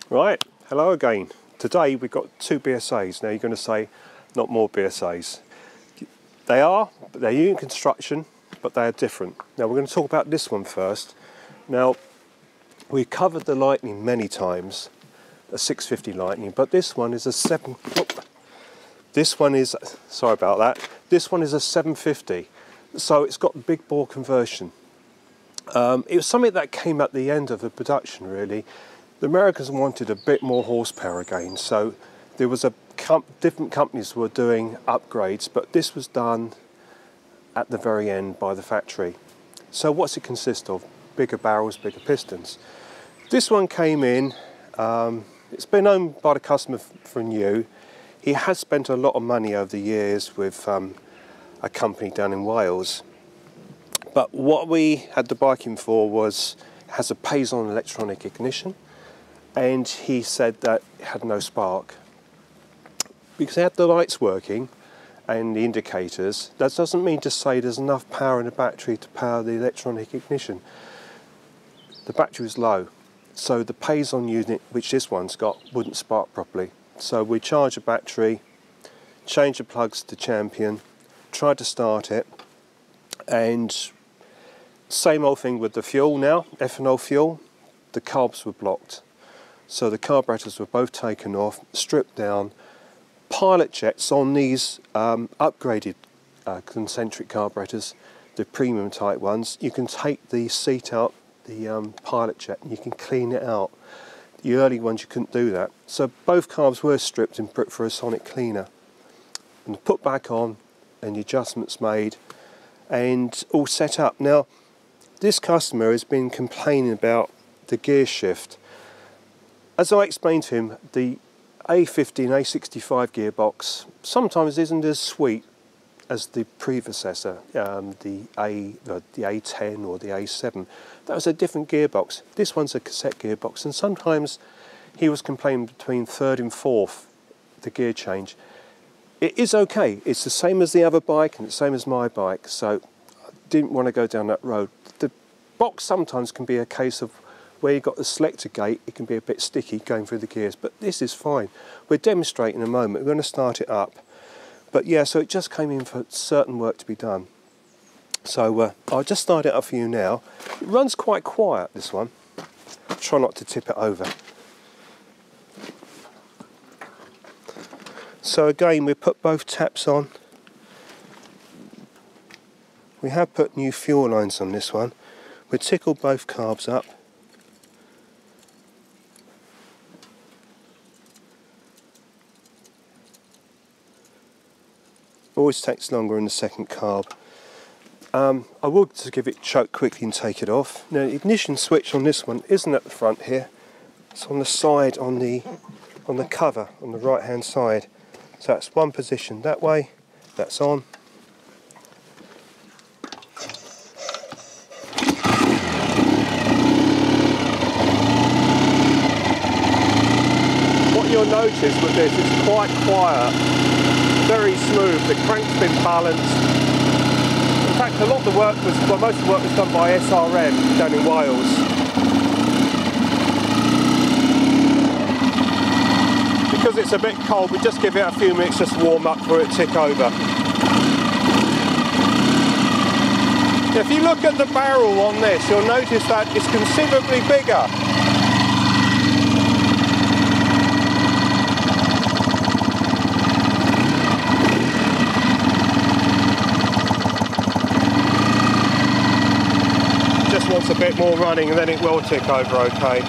Right, hello again. Today we've got two BSAs. Now you're going to say, not more BSAs. They are, but they're unit construction, but they are different. Now we're going to talk about this one first. Now, we've covered the Lightning many times, a 650 Lightning, but this one is a sorry about that. This one is a 750, so it's got the big bore conversion. It was something that came at the end of the production, really. The Americans wanted a bit more horsepower again, so there was different companies were doing upgrades, but this was done at the very end by the factory. So what's it consist of? Bigger barrels, bigger pistons. This one came in, it's been owned by the customer for new. He has spent a lot of money over the years with a company down in Wales. But what we had the bike in for has a Payson electronic ignition, and he said that it had no spark. Because it had the lights working and the indicators, that doesn't mean to say there's enough power in the battery to power the electronic ignition. The battery was low, so the Payson unit, which this one's got, wouldn't spark properly. So we charged the battery, changed the plugs to Champion, tried to start it, and same old thing with the fuel now, ethanol fuel, the carbs were blocked. So the carburetors were both taken off, stripped down. Pilot jets on these upgraded concentric carburetors, the premium type ones, you can take the seat out, the pilot jet, and you can clean it out. The early ones you couldn't do that. So both carbs were stripped and put for a sonic cleaner and put back on, and the adjustments made and all set up. Now this customer has been complaining about the gear shift. As I explained to him, the A50 and A65 gearbox sometimes isn't as sweet as the predecessor, the A10 or the A7. That was a different gearbox. This one's a cassette gearbox, and sometimes he was complaining between third and fourth, the gear change. It is okay. It's the same as the other bike and the same as my bike, so I didn't want to go down that road. The box sometimes can be a case of where you've got the selector gate, it can be a bit sticky going through the gears, but this is fine. We'll demonstrate in a moment. We're going to start it up. But yeah, so it just came in for certain work to be done. So I'll just start it up for you now. It runs quite quiet, this one. Try not to tip it over. So again, we put both taps on. We have put new fuel lines on this one. We tickle both carbs up. Always takes longer in the second carb. I will just give it a choke quickly and take it off. Now the ignition switch on this one isn't at the front here. It's on the side, on the cover, on the right hand side. So that's one position that way, that's on. What you'll notice with this, it's quite quiet. Very smooth, the crank's been balanced. In fact, a lot of the work was, well, most of the work was done by SRM down in Wales. Because it's a bit cold, we just give it a few minutes just to warm up for it to tick over. If you look at the barrel on this, you'll notice that it's considerably bigger. Wants a bit more running and then it will tick over okay.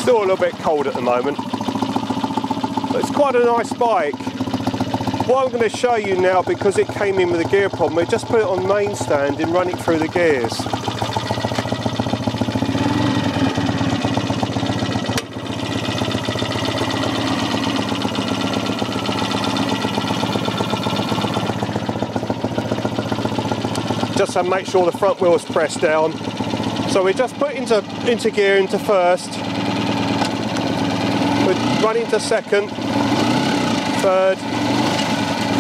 Still a little bit cold at the moment, but it's quite a nice bike. What I'm going to show you now, because it came in with a gear problem, we just put it on main stand and run it through the gears. Just to make sure the front wheel is pressed down. So we just put into gear, into first. We run into second, third,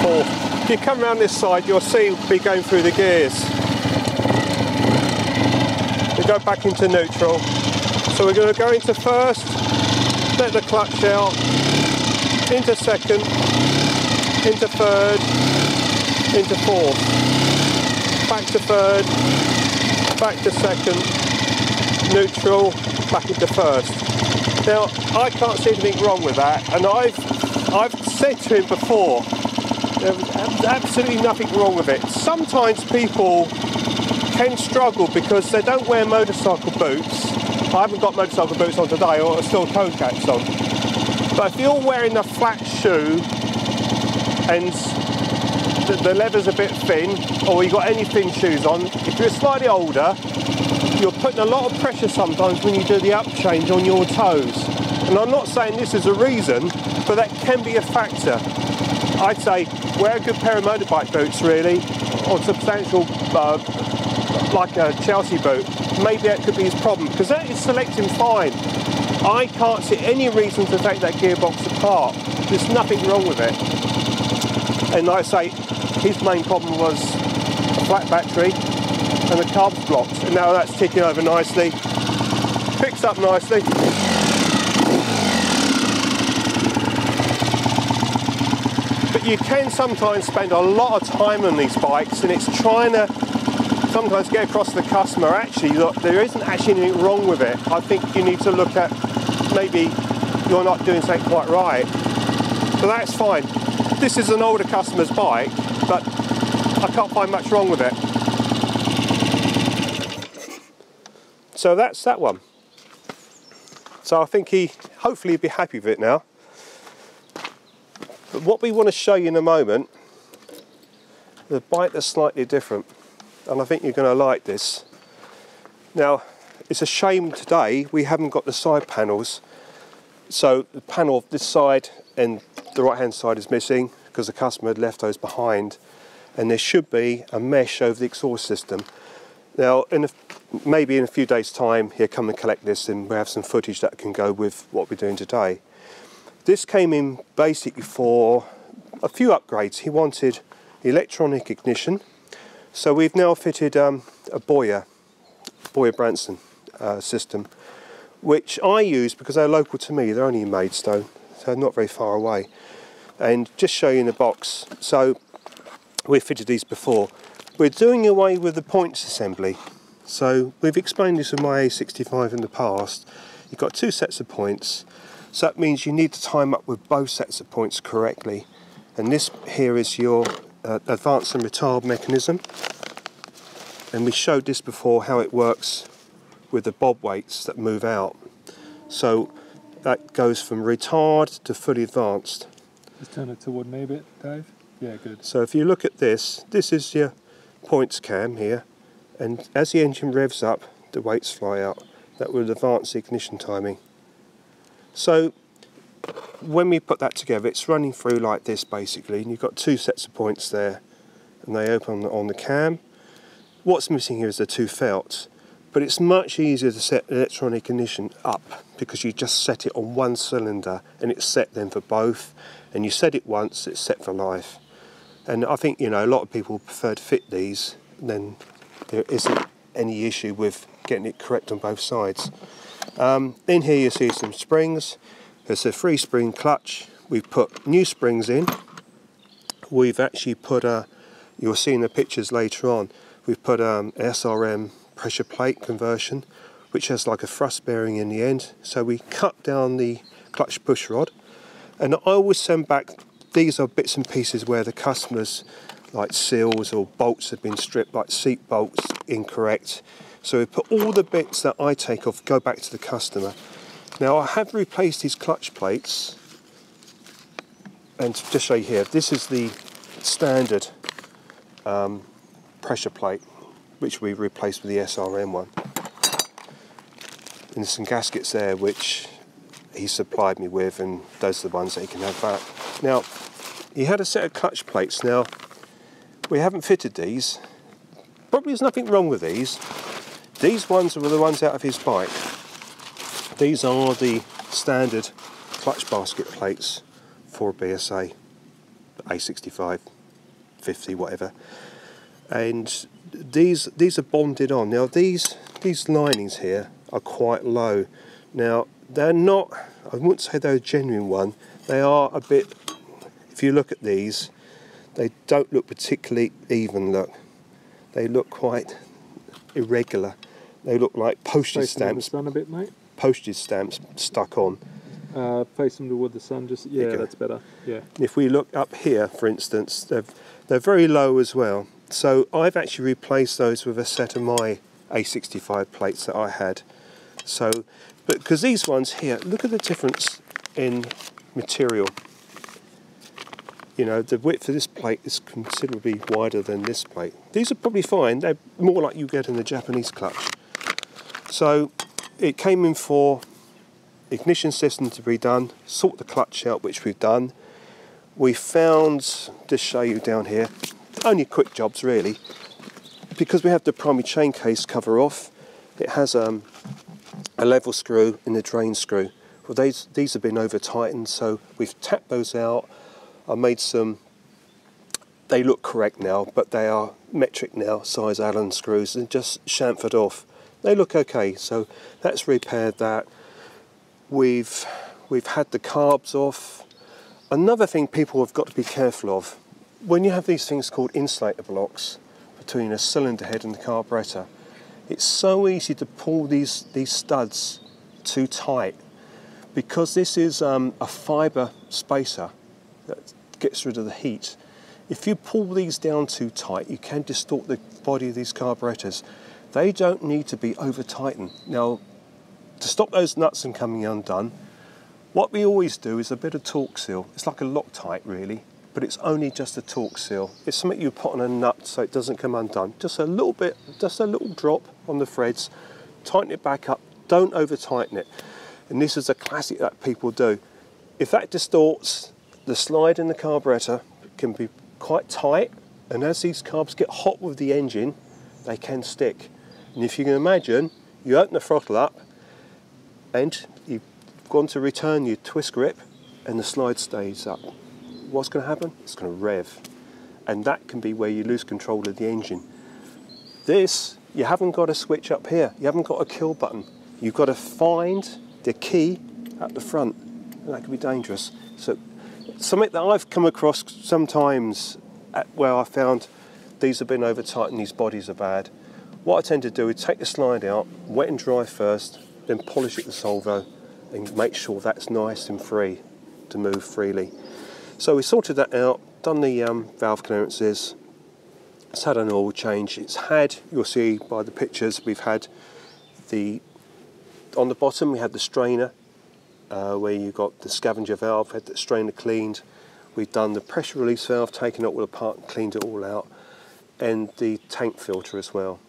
fourth. If you come around this side, you'll see we'll be going through the gears. We go back into neutral. So we're going to go into first, let the clutch out, into second, into third, into fourth, back to third, back to second, neutral, back into first. Now, I can't see anything wrong with that, and I've said to him before, there's absolutely nothing wrong with it. Sometimes people can struggle because they don't wear motorcycle boots. I haven't got motorcycle boots on today, or still toe caps on. But if you're wearing a flat shoe and the leather's a bit thin, or you've got any thin shoes on, if you're slightly older, you're putting a lot of pressure sometimes when you do the up change on your toes. And I'm not saying this is a reason, but that can be a factor. I'd say wear a good pair of motorbike boots, really, or substantial, like a Chelsea boot. Maybe that could be his problem, because that is selecting fine. I can't see any reason to take that gearbox apart. There's nothing wrong with it. And like I say, his main problem was a flat battery and the carbs blocked, and now that's ticking over nicely, picks up nicely. But you can sometimes spend a lot of time on these bikes, and it's trying to sometimes get across to the customer, actually, look, there isn't actually anything wrong with it. I think you need to look at maybe you're not doing something quite right. So that's fine. This is an older customer's bike, but I can't find much wrong with it. So that's that one. So I think hopefully he'll be happy with it now. But what we want to show you in a moment, the bike that's slightly different, and I think you're going to like this. Now, it's a shame today we haven't got the side panels. So the panel of this side and the right hand side is missing because the customer had left those behind, and there should be a mesh over the exhaust system. Now, maybe in a few days' time, he'll come and collect this, and we'll have some footage that can go with what we're doing today. This came in basically for a few upgrades. He wanted electronic ignition, so we've now fitted a Boyer-Branson system, which I use because they're local to me. They're only in Maidstone, so not very far away. And just show you in the box. So we've fitted these before. We're doing away with the points assembly. So we've explained this with my A65 in the past. You've got two sets of points. So that means you need to time up with both sets of points correctly. And this here is your advance and retard mechanism. And we showed this before, how it works with the bob weights that move out. So that goes from retard to fully advanced. Just turn it toward me a bit, Dave. Yeah, good. So if you look at this is your points cam here, and as the engine revs up, the weights fly out. That will advance the ignition timing. So when we put that together, it's running through like this basically, and you've got two sets of points there, and they open on the cam. What's missing here is the two felts, but it's much easier to set electronic ignition up because you just set it on one cylinder and it's set then for both, and you set it once, it's set for life. And I think, you know, a lot of people prefer to fit these, then there isn't any issue with getting it correct on both sides. In here you see some springs. There's a 3-spring clutch. We've put new springs in. We've actually put you'll see in the pictures later on, we've put SRM pressure plate conversion, which has like a thrust bearing in the end. So we cut down the clutch push rod, and I always send back, these are bits and pieces where the customers, like seals or bolts have been stripped, like seat bolts incorrect. So we put all the bits that I take off, go back to the customer. Now I have replaced these clutch plates and to just show you here, this is the standard pressure plate, which we replaced with the SRM one. And there's some gaskets there which he supplied me with, and those are the ones that he can have back. Now, he had a set of clutch plates. Now, we haven't fitted these. Probably there's nothing wrong with these. These ones were the ones out of his bike. These are the standard clutch basket plates for a BSA, A65, 50, whatever. And these are bonded on. Now these linings here are quite low. Now they're not, I wouldn't say they're a genuine one. They are a bit, if you look at these, they don't look particularly even look. They look quite irregular. They look like postage stamps. Facing the sun a bit, mate. Postage stamps stuck on. Face them toward the sun, just, yeah, that's better. Yeah. If we look up here, for instance, they're very low as well. So I've actually replaced those with a set of my A65 plates that I had. So, but because these ones here, look at the difference in material. You know, the width of this plate is considerably wider than this plate. These are probably fine. They're more like you get in the Japanese clutch. So it came in for ignition system to be done, sort the clutch out, which we've done. We found, just show you down here, only quick jobs really, because we have the primary chain case cover off. It has a level screw and a drain screw. Well, these have been over tightened, so we've tapped those out. I made some, they look correct now, but they are metric now, size Allen screws, and just chamfered off. They look okay, so that's repaired that. We've had the carbs off. Another thing people have got to be careful of, when you have these things called insulator blocks between a cylinder head and the carburetor, it's so easy to pull these studs too tight, because this is a fibre spacer that gets rid of the heat. If you pull these down too tight, you can distort the body of these carburetors. They don't need to be over tightened. Now, to stop those nuts from coming undone, what we always do is a bit of torque seal. It's like a Loctite really, but it's only just a torque seal. It's something you put on a nut so it doesn't come undone. Just a little bit, just a little drop on the threads, tighten it back up, don't over tighten it. And this is a classic that people do. If that distorts, the slide in the carburetor can be quite tight, and as these carbs get hot with the engine, they can stick. And if you can imagine, you open the throttle up, and you've gone to return your twist grip, and the slide stays up. What's going to happen? It's going to rev, and that can be where you lose control of the engine. This, you haven't got a switch up here, you haven't got a kill button. You've got to find the key at the front, and that can be dangerous. So something that I've come across sometimes where I found these have been over tightened, these bodies are bad. What I tend to do is take the slide out, wet and dry first, then polish it with Solvo and make sure that's nice and free to move freely. So we sorted that out, done the valve clearances, it's had an oil change, it's had, you'll see by the pictures, we've had on the bottom we had the strainer where you got the scavenger valve, had the strainer cleaned. We've done the pressure release valve, taken it all apart and cleaned it all out, and the tank filter as well.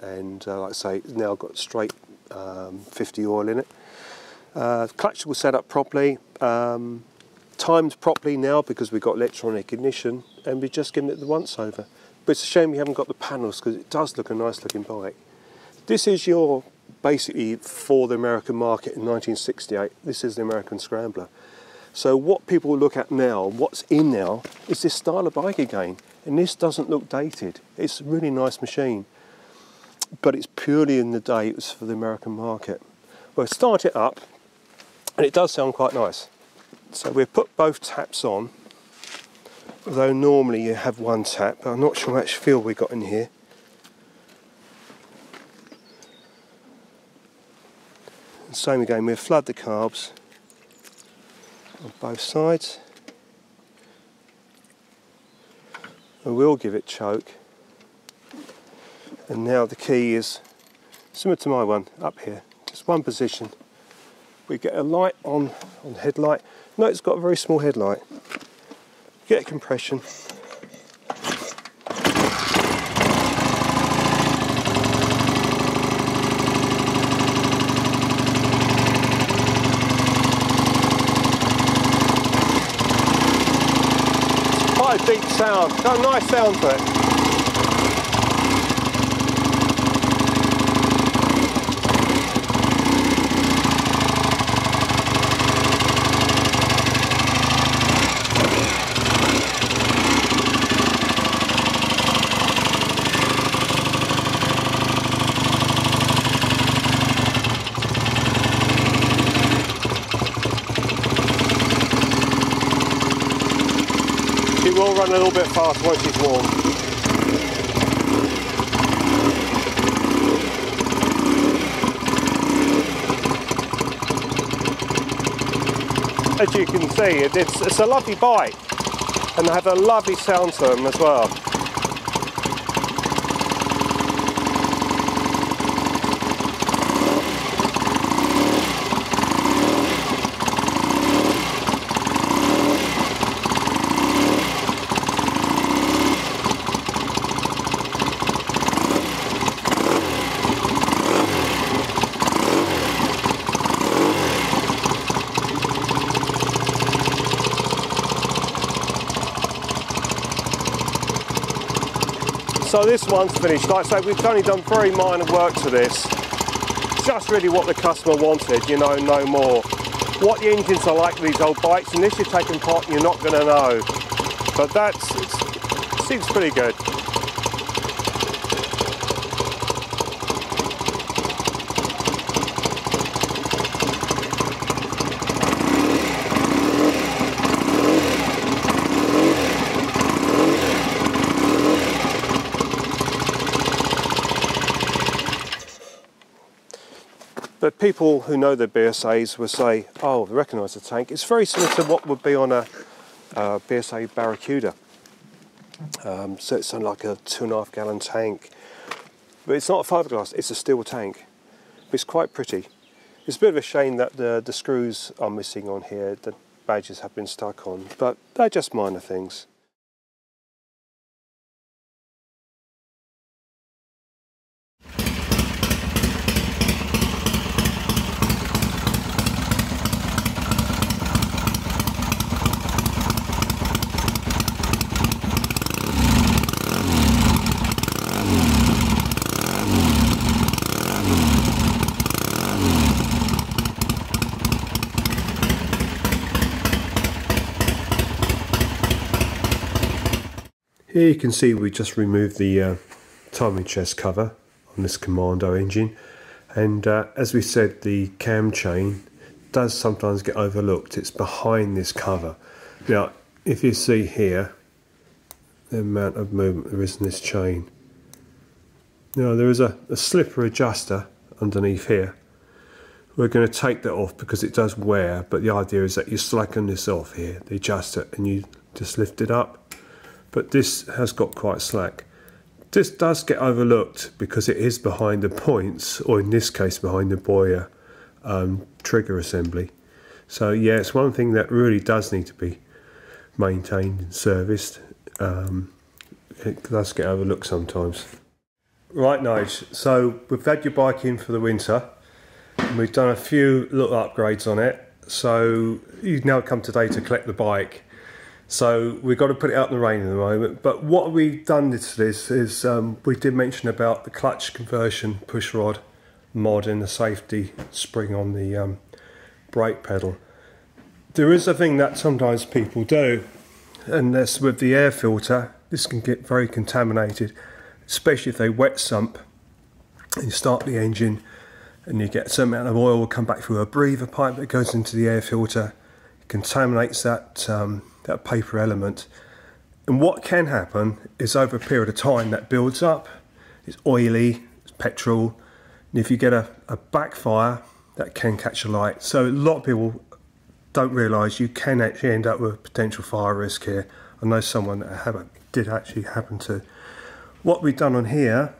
And like I say, it's now got straight 50 oil in it. Clutch was set up properly, timed properly now because we've got electronic ignition, and we've just given it the once over. But it's a shame we haven't got the panels because it does look a nice looking bike. This is your, basically for the American market in 1968, this is the American Scrambler. So what people look at now, what's in now, is this style of bike again. And this doesn't look dated. It's a really nice machine. But it's purely in the day, it was for the American market. We'll start it up, and it does sound quite nice. So we've put both taps on, although normally you have one tap, but I'm not sure how much fuel we got in here. And same again, we'll flood the carbs on both sides. And we'll give it choke. And now the key is similar to my one up here, just one position. We get a light on the headlight. No, it's got a very small headlight. get compression. Quite a deep sound, got a nice sound to it. It will run a little bit fast once it's warm. As you can see, it's a lovely bike, and they have a lovely sound to them as well. So this one's finished. Like I say, we've only done very minor work to this. Just really what the customer wanted, you know, no more. What the engines are like with these old bikes, unless you're taking part, you're not going to know. But it seems pretty good. But people who know the BSAs will say, oh, they recognise the tank. It's very similar to what would be on a BSA Barracuda. So it's like a 2.5 gallon tank. But it's not a fiberglass, it's a steel tank. But it's quite pretty. It's a bit of a shame that the screws are missing on here. The badges have been stuck on, but they're just minor things. Here you can see we just removed the timing chest cover on this Commando engine, and as we said, the cam chain does sometimes get overlooked. It's behind this cover. Now if you see here the amount of movement there is in this chain, now there is a slipper adjuster underneath here. We're going to take that off because it does wear, but the idea is that you slacken this off here, the adjuster, and you just lift it up. But this has got quite slack. This does get overlooked because it is behind the points, or in this case behind the Boyer trigger assembly. So yeah, it's one thing that really does need to be maintained and serviced. It does get overlooked sometimes. Right, Nige, so we've had your bike in for the winter, and we've done a few little upgrades on it. So you've now come today to collect the bike. So we've got to put it out in the rain at the moment. But what we've done to this is we did mention about the clutch conversion push rod mod and the safety spring on the brake pedal. There is a thing that sometimes people do, and that's with the air filter. This can get very contaminated, especially if they wet sump and you start the engine and you get some amount of oil will come back through a breather pipe that goes into the air filter. It contaminates that that paper element, and what can happen is over a period of time that builds up. It's oily, it's petrol, and if you get a backfire, that can catch a light. So a lot of people don't realise you can actually end up with a potential fire risk here. I know someone that did actually happen to. What we've done on here,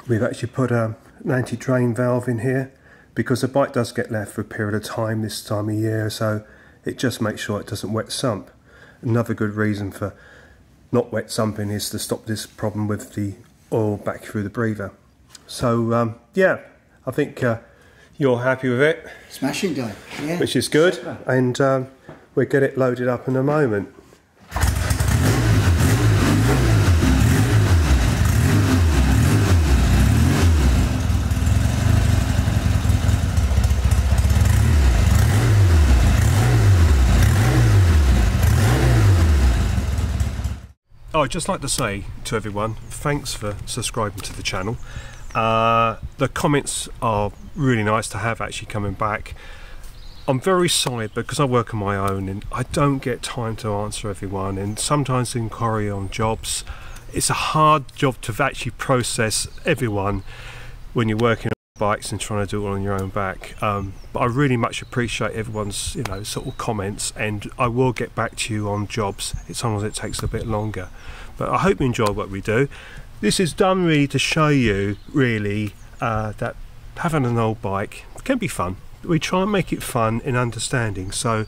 we've actually put an anti-drain valve in here because the bike does get left for a period of time this time of year, so it just makes sure it doesn't wet sump. another good reason for not wet sumping is to stop this problem with the oil back through the breather. So yeah, I think you're happy with it. Smashing, Dave. Yeah. Which is good. Super. And we'll get it loaded up in a moment. Oh, I'd just like to say to everyone, thanks for subscribing to the channel. The comments are really nice to have actually coming back. I'm very sorry because I work on my own and I don't get time to answer everyone, and sometimes the inquiry on jobs, it's a hard job to actually process everyone when you're working on bikes and trying to do it on your own back. But I really much appreciate everyone's, you know, sort of comments, and I will get back to you on jobs. Sometimes it takes a bit longer, but I hope you enjoy what we do. This is done really to show you really that having an old bike can be fun. We try and make it fun and understanding. So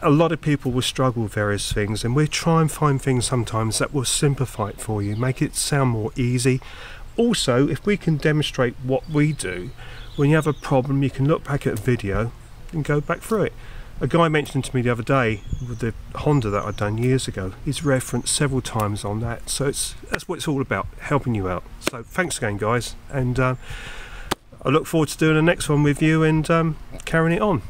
a lot of people will struggle with various things, and we try and find things sometimes that will simplify it for you, make it sound more easy. Also, if we can demonstrate what we do, when you have a problem you can look back at a video and go back through it. A guy mentioned to me the other day with the Honda that I'd done years ago, he's referenced several times on that, so that's what it's all about, helping you out. So thanks again guys, and I look forward to doing the next one with you and carrying it on.